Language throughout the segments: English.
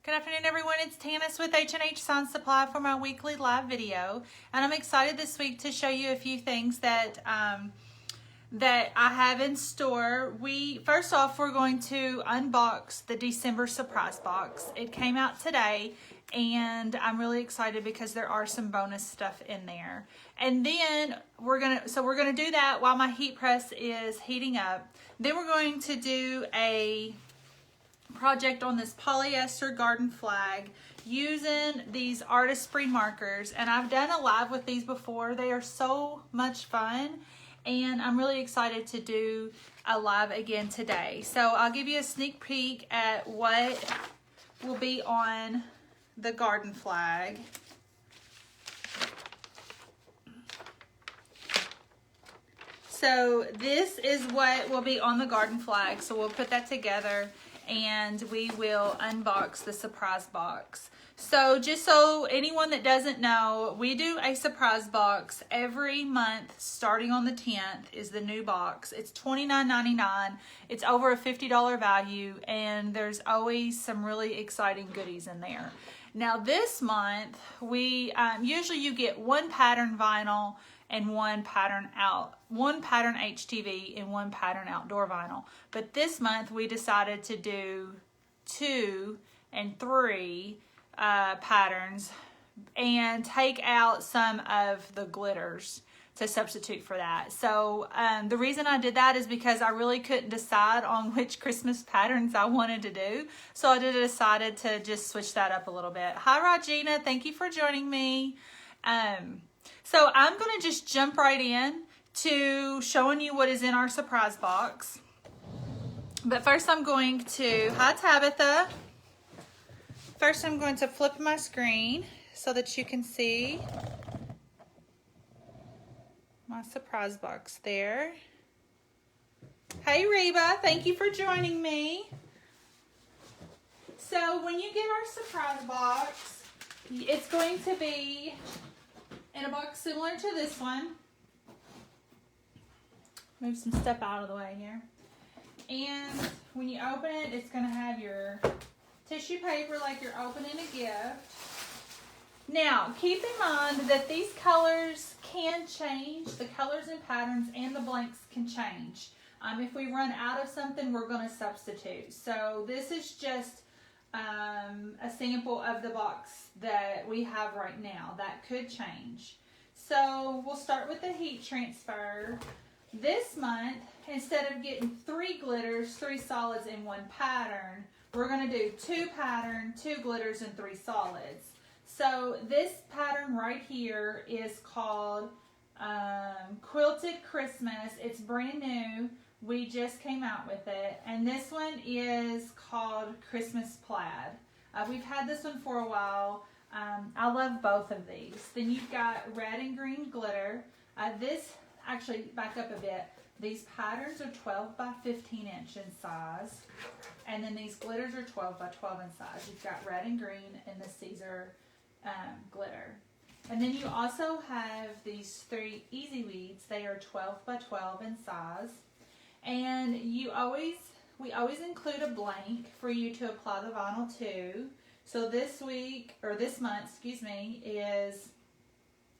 Good afternoon, everyone. It's Tanis with H&H Sign Supply for my weekly live video, and I'm excited this week to show you a few things that that I have in store. First off, we're going to unbox the December surprise box. It came out today, and I'm really excited because there are some bonus stuff in there. And then we're gonna do that while my heat press is heating up. Then we're going to do a project on this polyester garden flag using these artist spree markers, and I've done a live with these before. They are so much fun, and I'm really excited to do a live again today. So I'll give you a sneak peek at what will be on the garden flag. So this is what will be on the garden flag. So we'll put that together and we will unbox the surprise box. So just so anyone that doesn't know, we do a surprise box every month starting on the 10th is the new box. It's $29.99. It's over a $50 value, and there's always some really exciting goodies in there. Now this month, we usually you get one pattern vinyl and one pattern HTV and one pattern outdoor vinyl. But this month we decided to do 2 and 3 patterns and take out some of the glitters to substitute for that. So the reason I did that is because I really couldn't decide on which Christmas patterns I wanted to do. So I decided to just switch that up a little bit. Hi Regina, thank you for joining me. So I'm going to just jump right in to showing you what is in our surprise box. But first I'm going to, hi Tabitha. First I'm going to flip my screen so that you can see my surprise box there. Hey Reba, thank you for joining me. So when you get our surprise box, it's going to be in a box similar to this one. Move some stuff out of the way here. And when you open it, it's going to have your tissue paper like you're opening a gift. Now, keep in mind that these colors can change. The colors and patterns and the blanks can change. If we run out of something, we're going to substitute. So this is just a sample of the box that we have right now. That could change. So we'll start with the heat transfer. This month, instead of getting 3 glitters, 3 solids in one pattern, we're going to do 2 pattern, 2 glitters, and 3 solids. So this pattern right here is called Quilted Christmas. It's brand new. We just came out with it. And this one is called Christmas Plaid. We've had this one for a while. I love both of these. Then you've got red and green glitter. Actually, back up a bit. These patterns are 12 by 15 inch in size. And then these glitters are 12 by 12 in size. You've got red and green and the Caesar glitter. And then you also have these 3 easy weeds. They are 12 by 12 in size. And we always include a blank for you to apply the vinyl to. So this month, is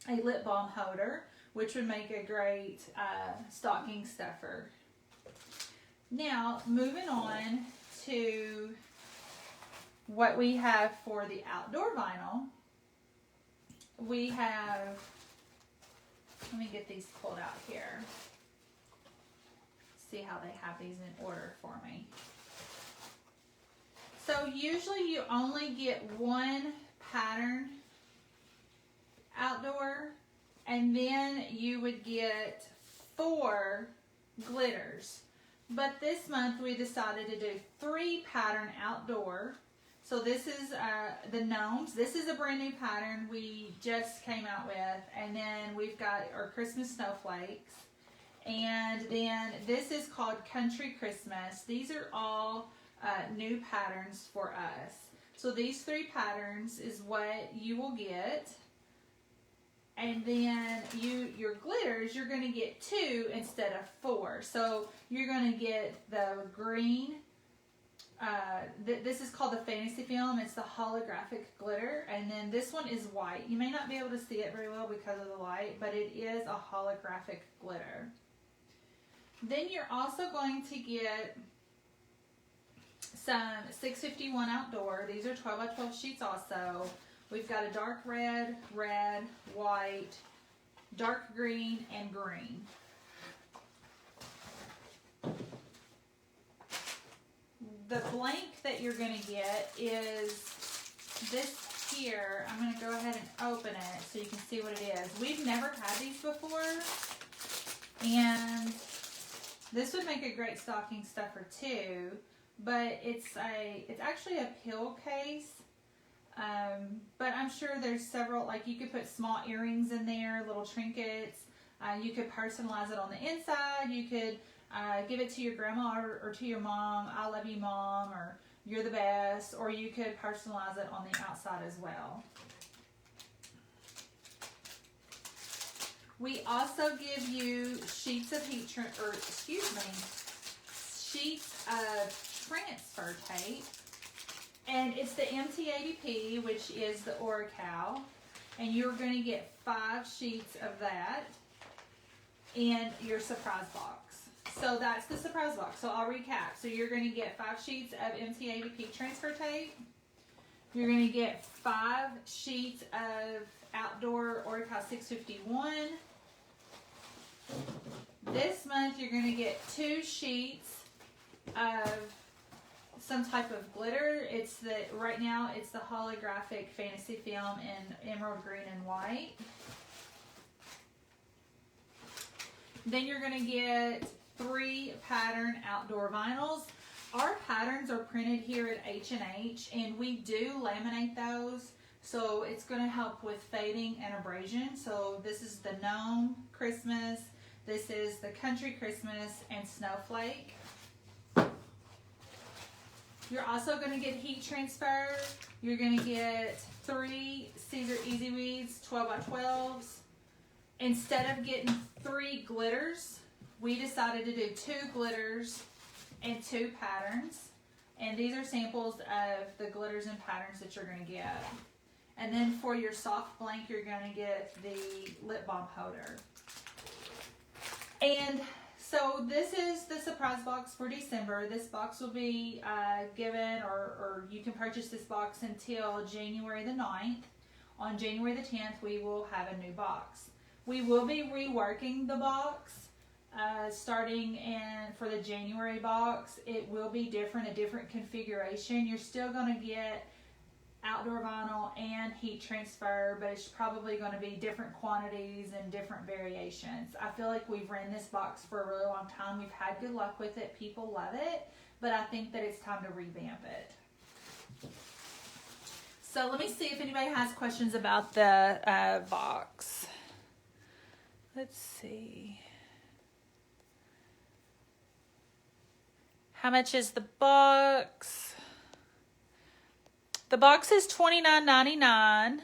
a lip balm holder, which would make a great stocking stuffer. Now, moving on to what we have for the outdoor vinyl. We have, let me get these pulled out here. See how they have these in order for me. So usually you only get 1 pattern outdoor, and then you would get 4 glitters. But this month we decided to do 3 pattern outdoor. So this is the gnomes. This is a brand new pattern we just came out with. And then we've got our Christmas snowflakes. And then this is called Country Christmas. These are all new patterns for us. So these 3 patterns is what you will get. And then your glitters, you're going to get 2 instead of 4. So you're going to get the green this is called the Fantasy Film. It's the holographic glitter, and then this one is white. You may not be able to see it very well because of the light, but it is a holographic glitter. Then you're also going to get some 651 Outdoor. These are 12 by 12 sheets also. We've got a dark red, red, white, dark green, and green. The blank that you're going to get is this here. I'm going to go ahead and open it so you can see what it is. We've never had these before, and this would make a great stocking stuffer too, but it's actually a pill case. But I'm sure there's several, like you could put small earrings in there, little trinkets. You could personalize it on the inside. You could give it to your grandma or to your mom. I love you, Mom, or you're the best. Or you could personalize it on the outside as well. We also give you sheets of sheets of transfer tape. And it's the MT80P, which is the Oracal. And you're going to get 5 sheets of that in your surprise box. So that's the surprise box. So I'll recap. So you're going to get 5 sheets of MT80P transfer tape. You're going to get 5 sheets of Outdoor Oracal 651. This month you're going to get 2 sheets of some type of glitter. Right now it's the holographic Fantasy Film in emerald green and white. Then you're going to get 3 pattern outdoor vinyls. Our patterns are printed here at H&H, and we do laminate those, so it's going to help with fading and abrasion. So this is the Gnome Christmas, this is the Country Christmas, and Snowflake. You're also going to get heat transfer. You're going to get 3 Caesar Easy Weeds 12 by 12s. Instead of getting 3 glitters, we decided to do 2 glitters and 2 patterns. And these are samples of the glitters and patterns that you're going to get. And then for your soft blank, you're going to get the lip balm holder. And so this is the surprise box for December. This box will be given, or you can purchase this box until January the 9th. On January the 10th, we will have a new box. We will be reworking the box starting for the January box. It will be different, a different configuration. You're still going to get outdoor vinyl and heat transfer, but it's probably going to be different quantities and different variations. I feel like we've ran this box for a really long time. We've had good luck with it. People love it, but I think that it's time to revamp it. So let me see if anybody has questions about the box. Let's see. How much is the box? The box is $29.99.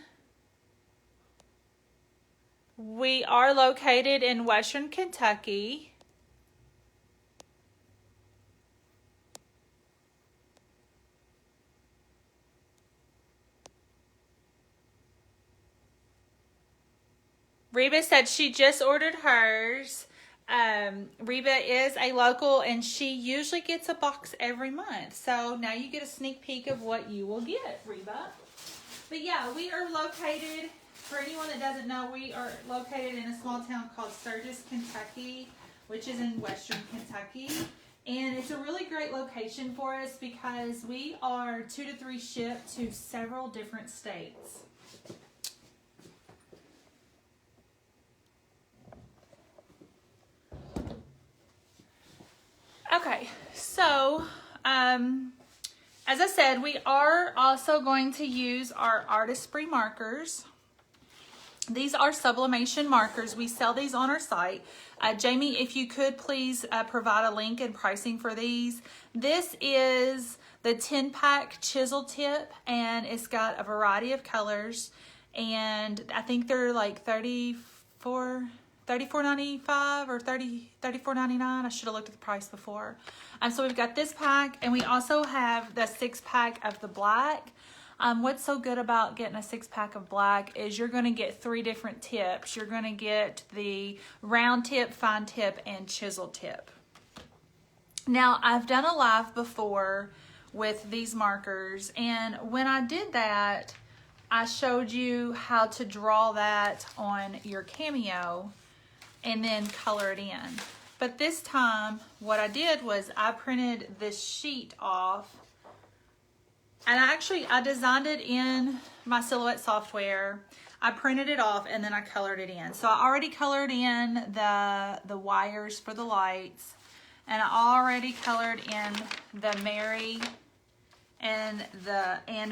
We are located in Western Kentucky. Reba said she just ordered hers. Reba is a local, and she usually gets a box every month. So now you get a sneak peek of what you will get, Reba. But yeah, we are located, for anyone that doesn't know, we are located in a small town called Sturgis, Kentucky, which is in Western Kentucky. And it's a really great location for us because we are 2 to 3 shipped to several different states. Okay, so as I said, we are also going to use our Artistry markers. These are sublimation markers. We sell these on our site. Jamie, if you could please provide a link and pricing for these. This is the 10-pack chisel tip, and it's got a variety of colors. And I think they're like $34 $34.95 or $34.99. I should have looked at the price before. So we've got this pack, and we also have the 6-pack of the black. What's so good about getting a 6-pack of black is you're going to get 3 different tips. You're going to get the round tip, fine tip, and chisel tip. Now, I've done a live before with these markers, and when I did that, I showed you how to draw that on your Cameo and then color it in. But this time, what I did was I printed this sheet off, and I designed it in my Silhouette software. I printed it off and then I colored it in. So I already colored in the wires for the lights, and I already colored in the Mary and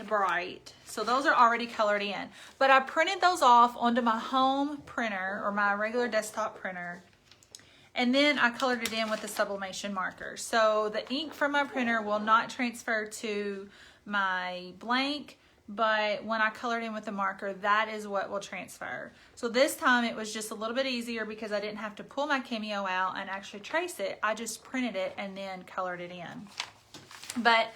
Bright. So those are already colored in. But I printed those off onto my home printer or my regular desktop printer. And then I colored it in with the sublimation marker. So the ink from my printer will not transfer to my blank, but when I colored in with the marker, that is what will transfer. So this time it was just a little bit easier because I didn't have to pull my Cameo out and actually trace it. I just printed it and then colored it in. But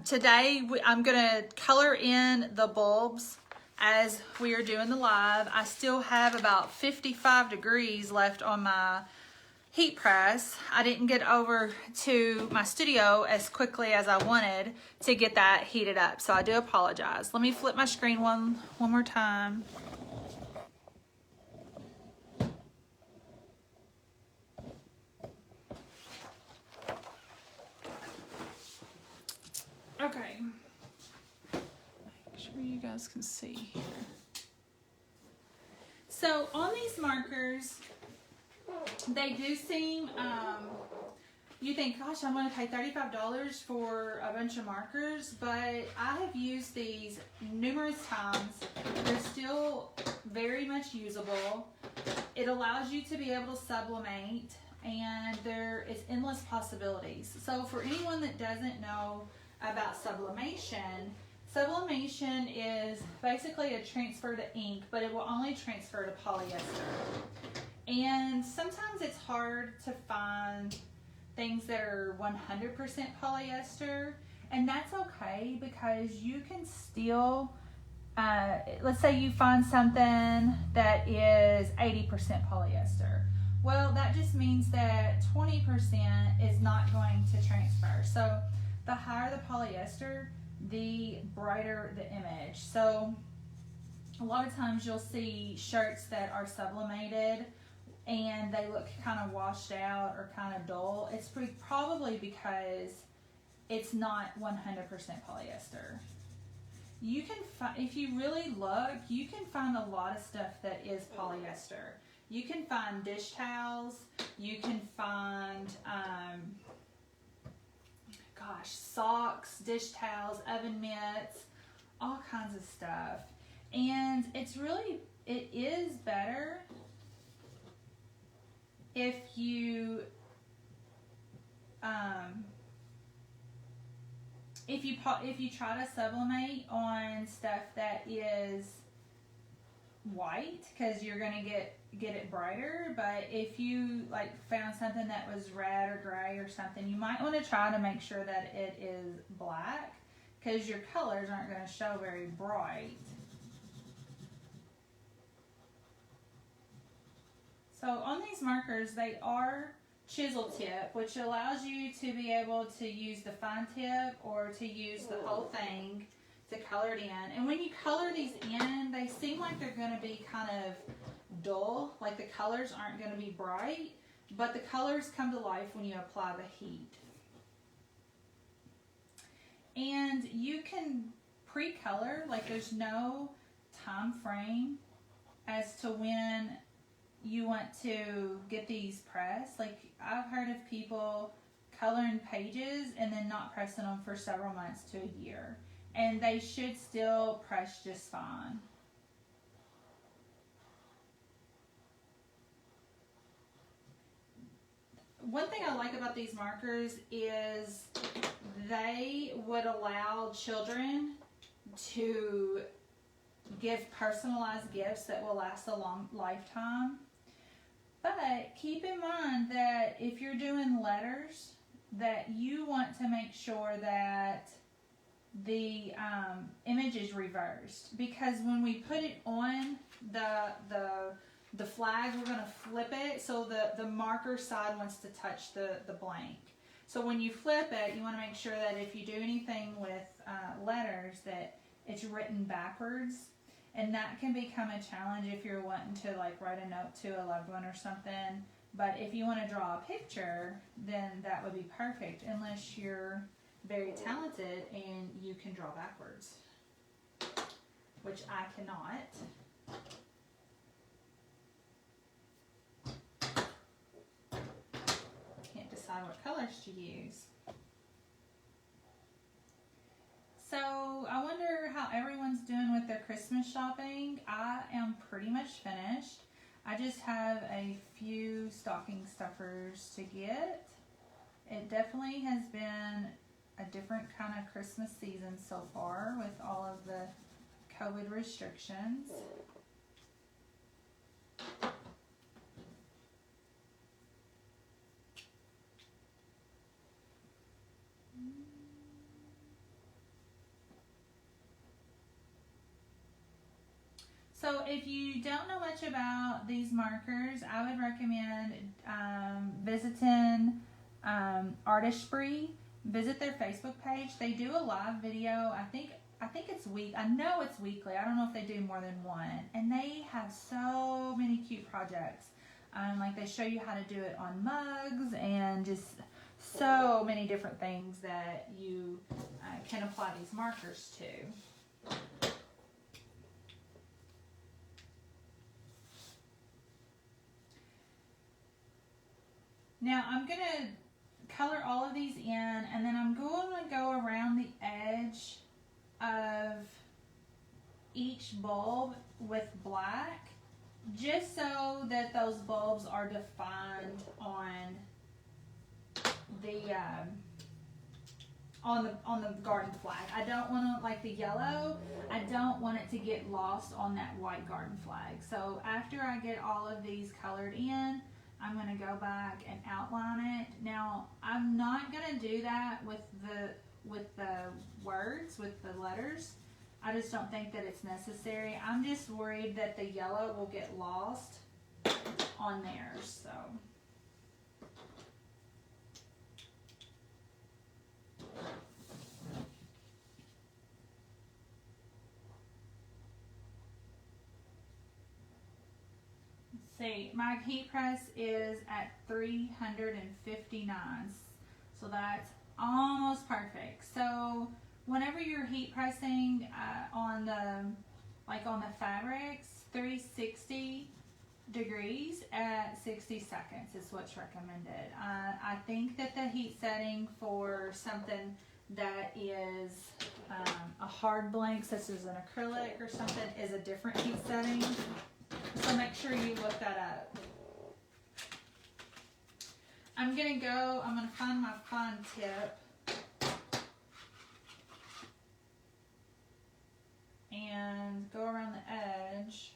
today I'm gonna color in the bulbs as we are doing the live. I still have about 55 degrees left on my heat press. I didn't get over to my studio as quickly as I wanted to get that heated up, so I do apologize. Let me flip my screen one more time. Okay, make sure you guys can see here. So on these markers, they do seem, you think, gosh, I'm going to pay $35 for a bunch of markers, but I have used these numerous times. They're still very much usable. It allows you to be able to sublimate, and there is endless possibilities. So for anyone that doesn't know about sublimation, sublimation is basically a transfer to ink, but it will only transfer to polyester. And sometimes it's hard to find things that are 100% polyester, and that's okay because you can still, let's say you find something that is 80% polyester. Well, that just means that 20% is not going to transfer. So the higher the polyester, the brighter the image. So a lot of times you'll see shirts that are sublimated and they look kind of washed out or kind of dull. It's probably because it's not 100% polyester. You can if you really look, you can find a lot of stuff that is polyester. You can find dish towels, you can find socks, dish towels, oven mitts, all kinds of stuff. And it is better if you try to sublimate on stuff that is white, because you're gonna get it brighter. But if you found something that was red or gray or something, you might want to try to make sure that it is black, because your colors aren't going to show very bright. So on these markers, they are chisel tip, which allows you to be able to use the fine tip or to use the whole thing to color it in. And when you color these in, they seem like they're going to be kind of dull, like the colors aren't going to be bright, but the colors come to life when you apply the heat. And you can pre-color, there's no time frame as to when you want to get these pressed. I've heard of people coloring pages and then not pressing them for several months to a year, and they should still press just fine. One thing I like about these markers is they would allow children to give personalized gifts that will last a long lifetime. But keep in mind that if you're doing letters, that you want to make sure that the image is reversed, because when we put it on the flag, we're going to flip it so the marker side wants to touch the blank. So when you flip it, you want to make sure that if you do anything with letters, that it's written backwards. And that can become a challenge if you're wanting to like write a note to a loved one or something. But if you want to draw a picture, then that would be perfect, unless you're very talented and you can draw backwards, which I cannot. Can't decide what colors to use. So I wonder how everyone's doing with their Christmas shopping. I am pretty much finished. I just have a few stocking stuffers to get. It definitely has been a different kind of Christmas season so far with all of the COVID restrictions. So if you don't know much about these markers, I would recommend visiting Artistry. Visit their Facebook page. They do a live video. I think it's I know it's weekly. I don't know if they do more than one. And they have so many cute projects. Like they show you how to do it on mugs and just so many different things that you can apply these markers to. Now I'm going to color all of these in, and then I'm going to go around the edge of each bulb with black, just so that those bulbs are defined on the garden flag. I don't want to, like the yellow, I don't want it to get lost on that white garden flag. So after I get all of these colored in, I'm going to go back and outline it. Now, I'm not going to do that with the words, with the letters. I just don't think that it's necessary. I'm just worried that the yellow will get lost on theirs. So see, my heat press is at 359, so that's almost perfect. So whenever you're heat pressing on the fabrics, 360 degrees at 60 seconds is what's recommended. I think that the heat setting for something that is a hard blank, such as an acrylic or something, is a different heat setting. So make sure you look that up. I'm going to find my fine tip and go around the edge.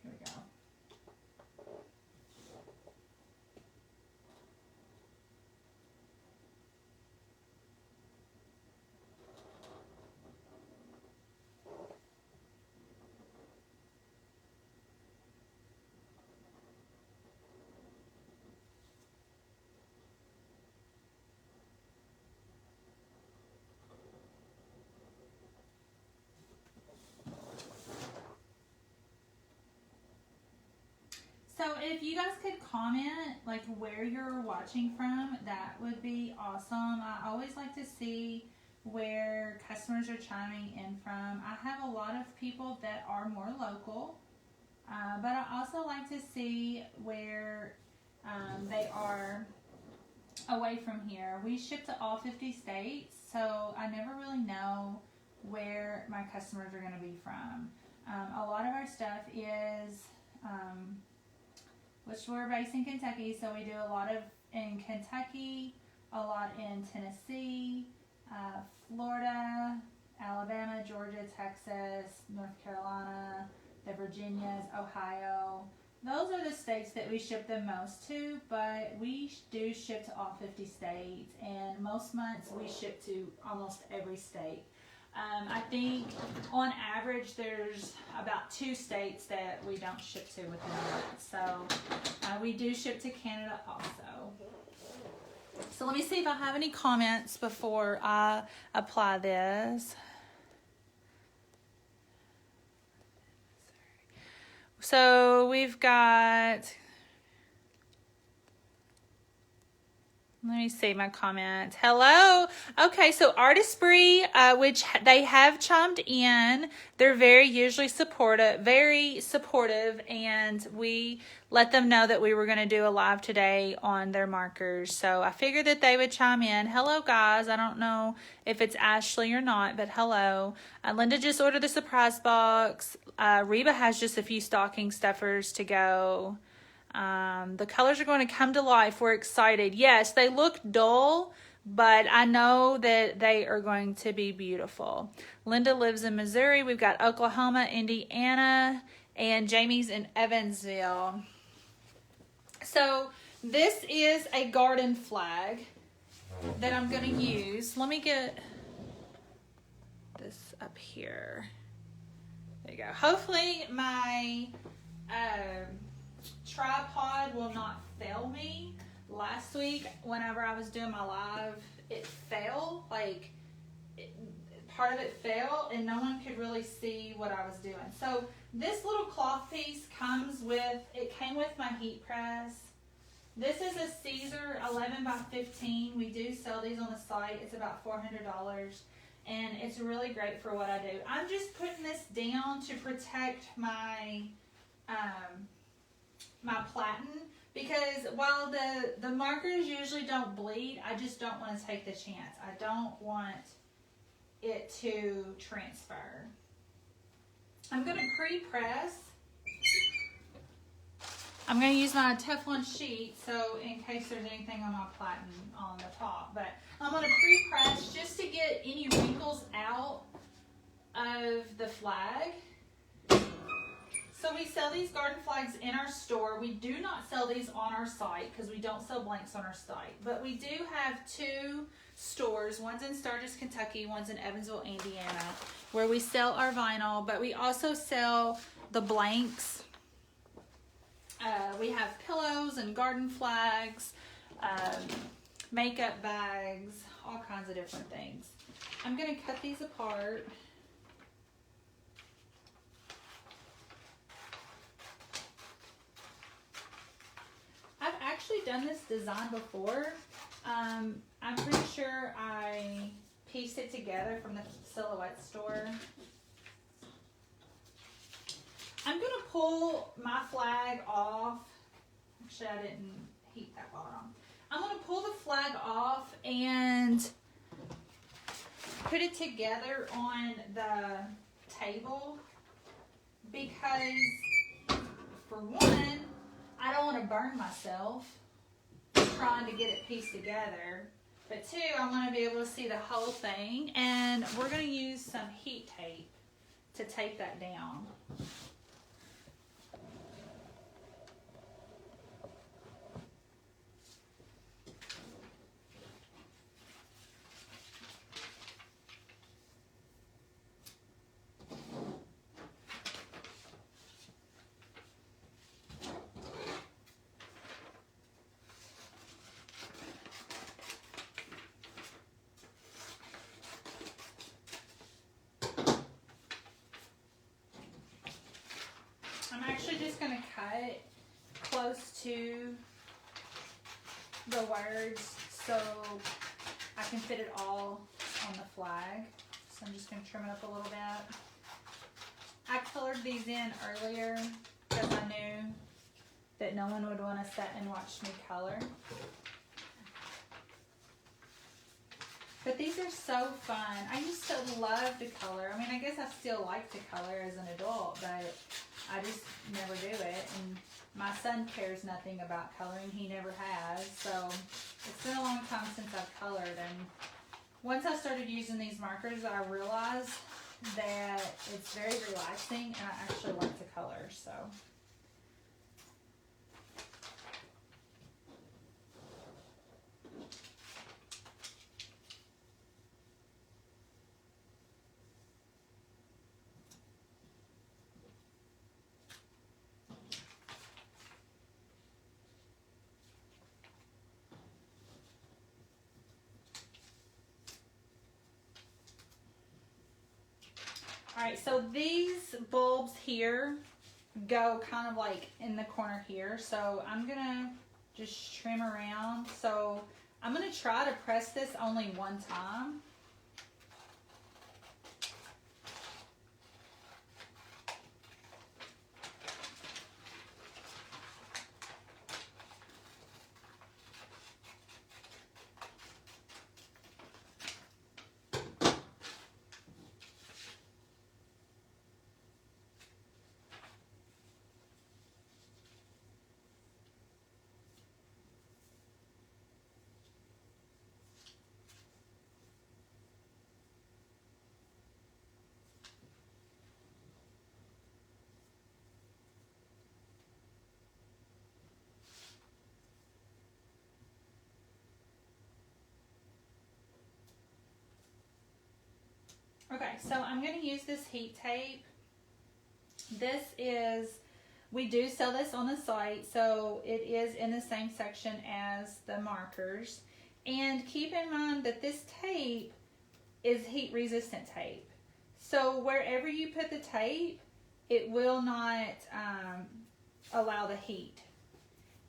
Here we go. So if you guys could comment like where you're watching from, that would be awesome. I always like to see where customers are chiming in from. I have a lot of people that are more local, but I also like to see where they are away from here. We ship to all 50 states, so I never really know where my customers are going to be from. A lot of our stuff is which we're based in Kentucky, so we do a lot in Kentucky, a lot in Tennessee, Florida, Alabama, Georgia, Texas, North Carolina, the Virginias, Ohio. Those are the states that we ship the most to, but we do ship to all 50 states, and most months we ship to almost every state. I think on average there's about 2 states that we don't ship to within a month. So we do ship to Canada also. So let me see if I have any comments before I apply this. So we've got, let me see my comments. Hello. Okay, so Artistry, which they have chimed in. They're very supportive, and we let them know that we were going to do a live today on their markers. So I figured that they would chime in. Hello, guys. I don't know if it's Ashley or not, but hello. Linda just ordered the surprise box. Reba has just a few stocking stuffers to go. The colors are going to come to life. We're excited. Yes, they look dull, but I know that they are going to be beautiful. Linda lives in Missouri. We've got Oklahoma, Indiana, and Jamie's in Evansville. So this is a garden flag that I'm going to use. Let me get this up here. There you go. Hopefully my tripod will not fail me. Last week, whenever I was doing my live, it fell. Part of it fell, and no one could really see what I was doing. So this little cloth piece came with my heat press. This is a Caesar 11 by 15. We do sell these on the site. It's about $400, and it's really great for what I do. I'm just putting this down to protect my my platen, because while the markers usually don't bleed, I just don't want to take the chance. I don't want it to transfer. I'm going to pre-press. I'm going to use my Teflon sheet, so in case there's anything on my platen on the top, but I'm going to pre-press just to get any wrinkles out of the flag. So we sell these garden flags in our store. We do not sell these on our site because we don't sell blanks on our site. But we do have 2 stores. One's in Sturgis, Kentucky. One's in Evansville, Indiana, where we sell our vinyl. But we also sell the blanks. We have pillows and garden flags, makeup bags, all kinds of different things. I'm going to cut these apart. I've actually done this design before. I'm pretty sure I pieced it together from the Silhouette store. I'm going to pull my flag off. Actually, I didn't heat that bottom. I'm going to pull the flag off and put it together on the table because, for one, I don't want to burn myself trying to get it pieced together. But 2, I want to be able to see the whole thing. And we're going to use some heat tape to tape that down. I'm actually just going to cut close to the words so I can fit it all on the flag. So I'm just going to trim it up a little bit. I colored these in earlier because I knew that no one would want to sit and watch me color. But these are so fun. I used to love to color. I mean, I guess I still like to color as an adult, but I just never do it. And my son cares nothing about coloring. He never has. So it's been a long time since I've colored, and once I started using these markers, I realized that it's very relaxing and I actually like the color, so. All right, so these bulbs here go kind of like in the corner here. So I'm gonna just trim around. So I'm gonna try to press this only one time. Okay, so I'm going to use this heat tape. This is, we do sell this on the site, so it is in the same section as the markers. And keep in mind that this tape is heat resistant tape. So wherever you put the tape, it will not allow the heat.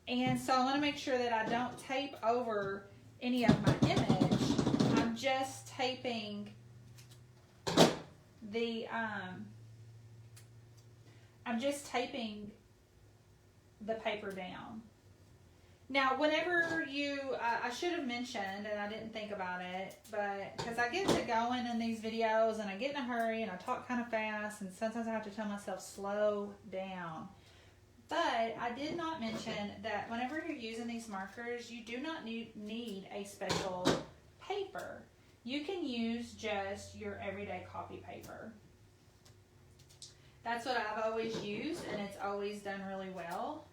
And so I want to make sure that I don't tape over any of my image. I'm just taping the paper down. Now, whenever you, I should have mentioned, and I didn't think about it, but because I get to going in these videos and I get in a hurry and I talk kind of fast and sometimes I have to tell myself slow down. But I did not mention that whenever you're using these markers, you do not need a special paper. You can use just your everyday copy paper. That's what I've always used, and it's always done really well.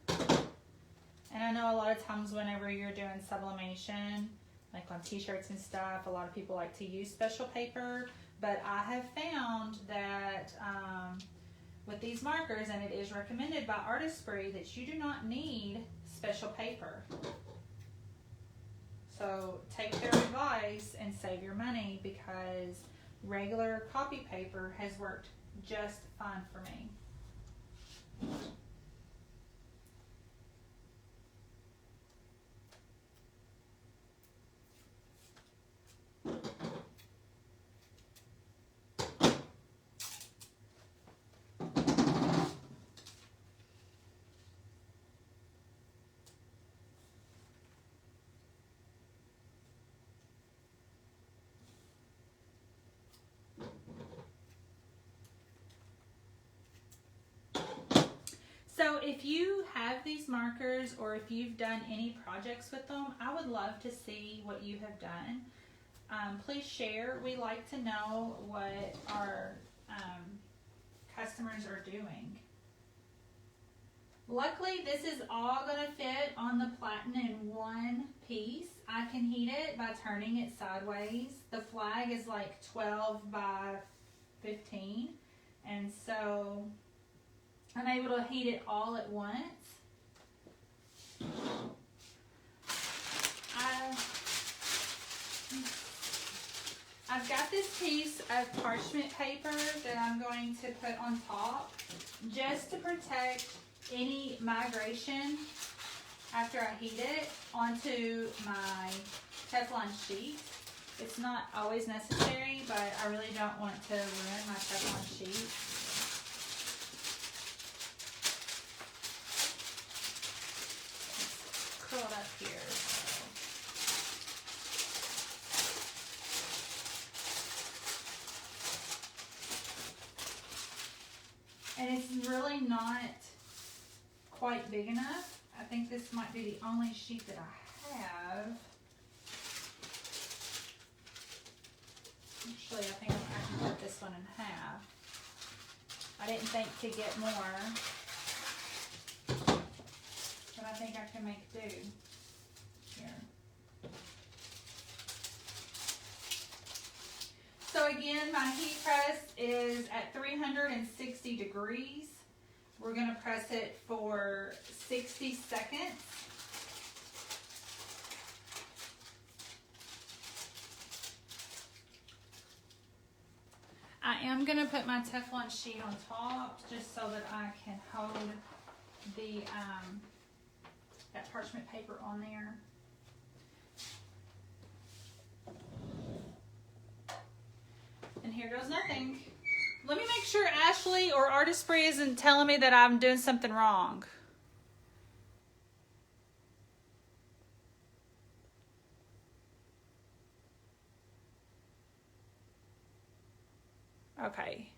And I know a lot of times whenever you're doing sublimation, like on t-shirts and stuff, a lot of people like to use special paper, but I have found that with these markers, and it is recommended by Artistry, that you do not need special paper. So take their advice and save your money, because regular copy paper has worked just fine for me. So if you have these markers, or if you've done any projects with them, I would love to see what you have done. Please share. We like to know what our customers are doing. Luckily, this is all going to fit on the platen in one piece. I can heat it by turning it sideways. The flag is like 12 by 15, and so I'm able to heat it all at once. I've got this piece of parchment paper that I'm going to put on top just to protect any migration after I heat it onto my Teflon sheet. It's not always necessary, but I really don't want to ruin my Teflon sheet. Curled up here. And it's really not quite big enough. I think this might be the only sheet that I have. think to get more, but I think I can make do here. So again, my heat press is at 360 degrees. We're going to press it for 60 seconds. I am going to put my Teflon sheet on top just so that I can hold the that parchment paper on there. And here goes nothing. Let me make sure Ashley or Artistry isn't telling me that I'm doing something wrong. Okay.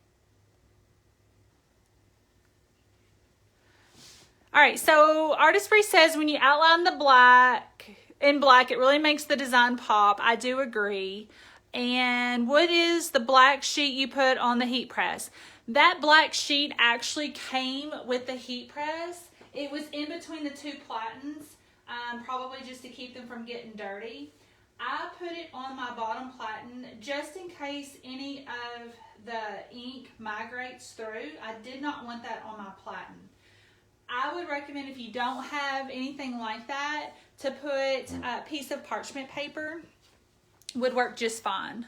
All right, so Artistry says when you outline the black, in black, it really makes the design pop. I do agree. And what is the black sheet you put on the heat press? That black sheet actually came with the heat press. It was in between the two platens, probably just to keep them from getting dirty. I put it on my bottom platen just in case any of the ink migrates through. I did not want that on my platen. I would recommend, if you don't have anything like that, to put a piece of parchment paper. Would work just fine.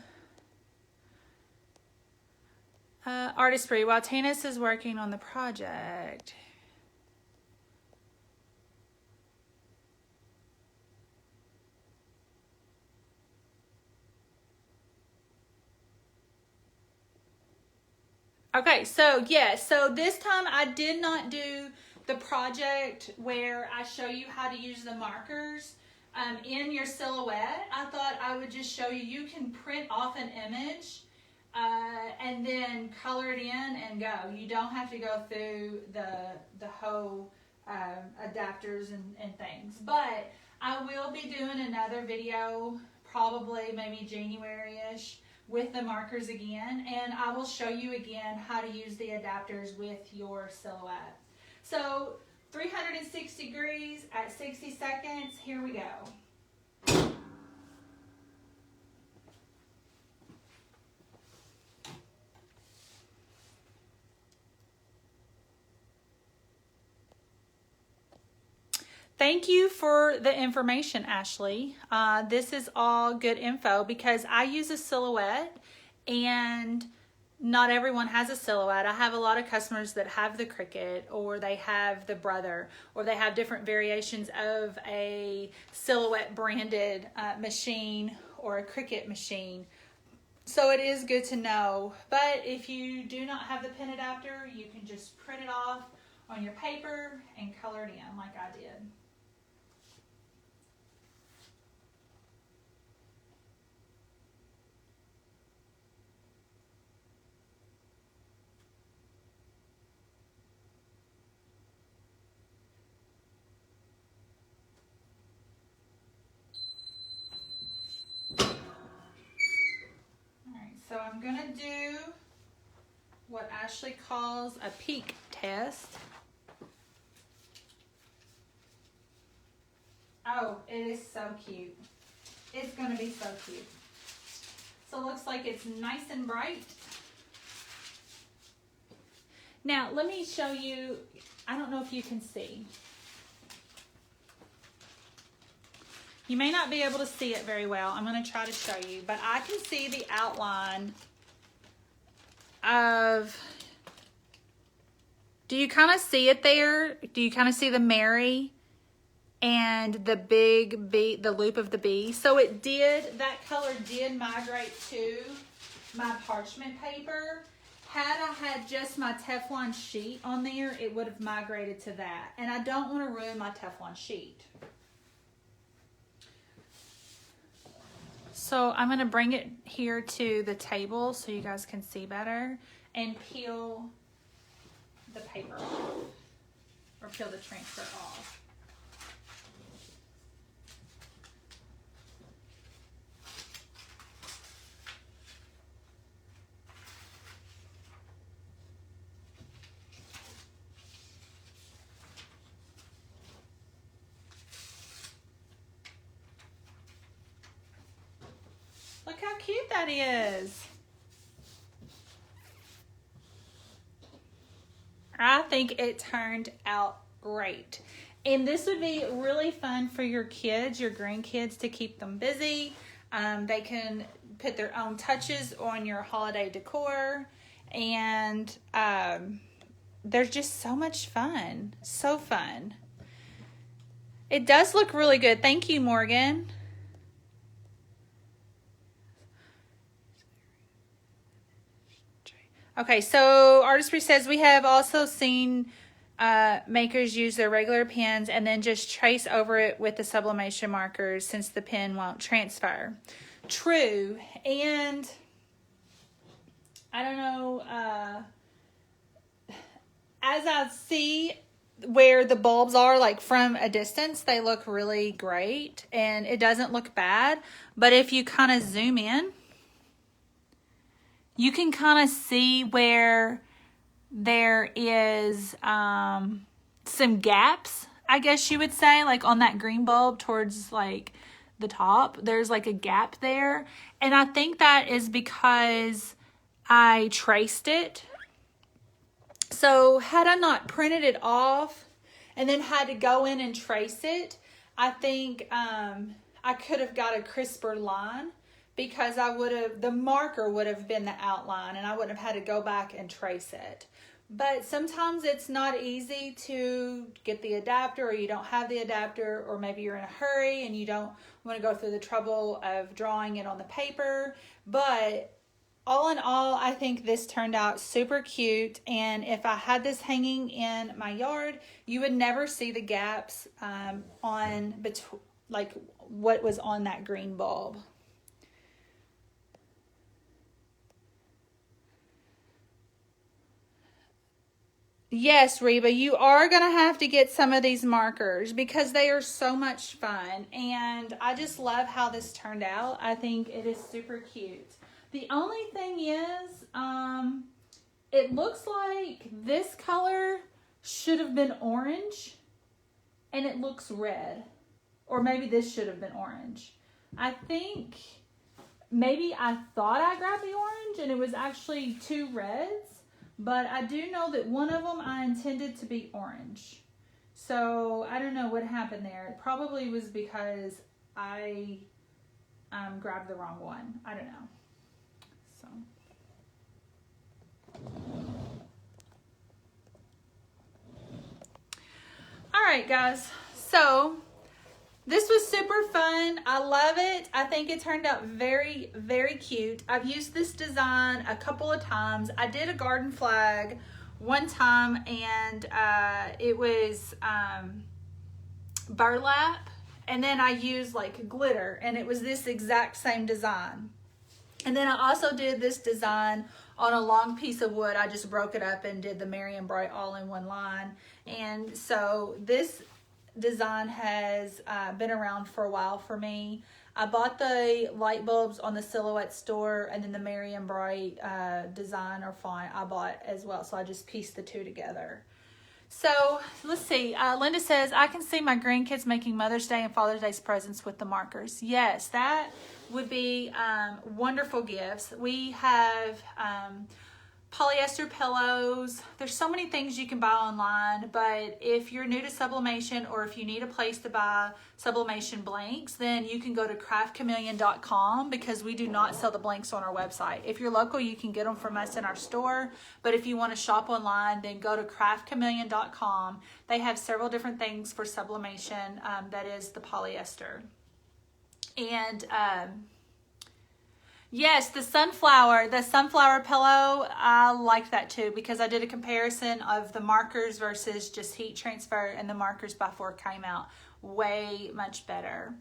Artistry, while Tanis is working on the project. Okay, so yes, so this time I did not do the project where I show you how to use the markers in your silhouette. I thought I would just show you, you can print off an image and then color it in and go. You don't have to go through the whole adapters and things. But I will be doing another video, probably maybe January-ish, with the markers again, and I will show you again how to use the adapters with your silhouette. So 360 degrees at 60 seconds, here we go. Thank you for the information, Ashley. This is all good info because I use a silhouette and not everyone has a silhouette. I have a lot of customers that have the Cricut, or they have the Brother, or they have different variations of a silhouette branded machine or a Cricut machine. So it is good to know. But if you do not have the pen adapter, you can just print it off on your paper and color it in like I did. So I'm going to do what Ashley calls a peak test. Oh, it is so cute. It's going to be so cute. So it looks like it's nice and bright. Now, let me show you, I don't know if you can see. You may not be able to see it very well. I'm going to try to show you, but I can see the outline of, do you kind of see it there? Do you kind of see the Mary and the big bee, the loop of the bee? So it did, that color did migrate to my parchment paper. Had I had just my Teflon sheet on there, it would have migrated to that. And I don't want to ruin my Teflon sheet. So I'm going to bring it here to the table so you guys can see better and peel the paper off, or peel the transfer off. cute that is. I think it turned out great. And this would be really fun for your kids, your grandkids, to keep them busy. They can put their own touches on your holiday decor. And they're just so much fun. So fun. It does look really good. Thank you, Morgan. Okay, so Artistry says we have also seen makers use their regular pens and then just trace over it with the sublimation markers since the pen won't transfer. True, and I don't know, as I see where the bulbs are, like from a distance, they look really great and it doesn't look bad. But if you kind of zoom in, you can kind of see where there is some gaps, I guess you would say, like on that green bulb towards like the top. There's like a gap there. And I think that is because I traced it. So had I not printed it off and then had to go in and trace it, I think I could have got a crisper line, because the marker would have been the outline and I wouldn't have had to go back and trace it. But sometimes it's not easy to get the adapter, or you don't have the adapter, or maybe you're in a hurry and you don't want to go through the trouble of drawing it on the paper. But all in all, I think this turned out super cute. And if I had this hanging in my yard, you would never see the gaps like what was on that green bulb. Yes, Reba, you are going to have to get some of these markers because they are so much fun. And I just love how this turned out. I think it is super cute. The only thing is, it looks like this color should have been orange and it looks red. Or maybe this should have been orange. I think maybe I thought I grabbed the orange and it was actually two reds. But I do know that one of them I intended to be orange. So I don't know what happened there. It probably was because I grabbed the wrong one. I don't know. So. All right, guys. So this was super fun. I love it. I think it turned out very, very cute. I've used this design a couple of times. I did a garden flag one time, and it was burlap, and then I used like glitter, and it was this exact same design. And then I also did this design on a long piece of wood. I just broke it up and did the Merry and Bright all in one line. And so this design has been around for a while for me. I bought the light bulbs on the Silhouette store, and then the Merry and Bright design or font I bought as well. So I just pieced the two together. So let's see. Linda says, I can see my grandkids making Mother's Day and Father's Day presents with the markers. Yes, that would be wonderful gifts. We have polyester pillows. There's so many things you can buy online, but if you're new to sublimation, or if you need a place to buy sublimation blanks, then you can go to craftchameleon.com, because we do not sell the blanks on our website. If you're local, you can get them from us in our store, but if you want to shop online, then go to craftchameleon.com. They have several different things for sublimation. That is the polyester. And yes, the sunflower pillow, I liked that too, because I did a comparison of the markers versus just heat transfer, and the markers by 4 came out way much better.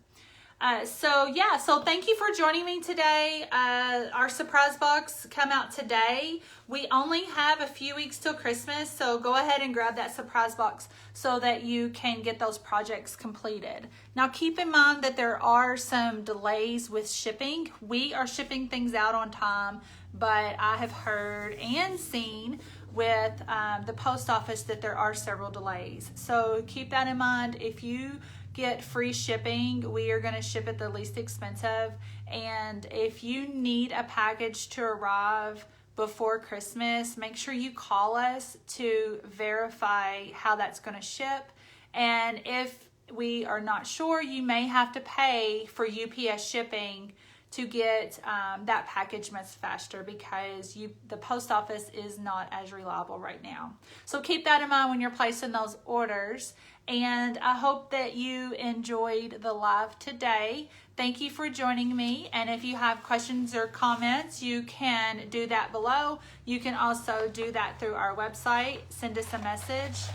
So thank you for joining me today. Our surprise box come out today. We only have a few weeks till Christmas, so go ahead and grab that surprise box so that you can get those projects completed. Now keep in mind that there are some delays with shipping. We are shipping things out on time, but I have heard and seen with the post office that there are several delays. So keep that in mind. If you get free shipping. We are going to ship it the least expensive. And if you need a package to arrive before Christmas, make sure you call us to verify how that's going to ship. And if we are not sure, you may have to pay for UPS shipping to get that package much faster, because the post office is not as reliable right now. So keep that in mind when you're placing those orders. And I hope that you enjoyed the live today. Thank you for joining me. And if you have questions or comments, you can do that below. You can also do that through our website. Send us a message.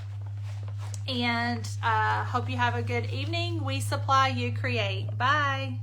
And hope you have a good evening. We supply, you create. Bye.